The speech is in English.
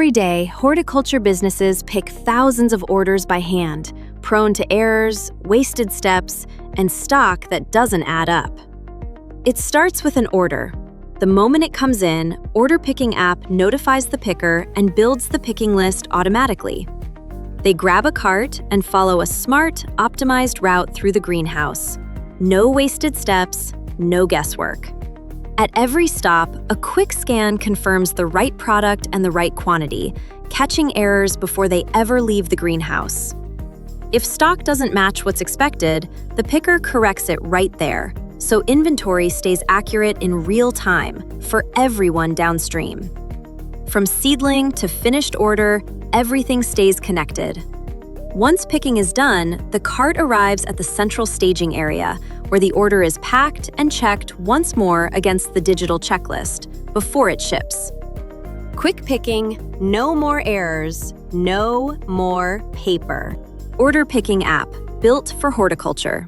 Every day, horticulture businesses pick thousands of orders by hand, prone to errors, wasted steps, and stock that doesn't add up. It starts with an order. The moment it comes in, Orderpicking app notifies the picker and builds the picking list automatically. They grab a cart and follow a smart, optimized route through the greenhouse. No wasted steps, no guesswork. At every stop, a quick scan confirms the right product and the right quantity, catching errors before they ever leave the greenhouse. If stock doesn't match what's expected, the picker corrects it right there, so inventory stays accurate in real time for everyone downstream. From seedling to finished order, everything stays connected. Once picking is done, the cart arrives at the central staging area, where the order is packed and checked once more against the digital checklist before it ships. Quick picking, no more errors, no more paper. Orderpicking app, built for horticulture.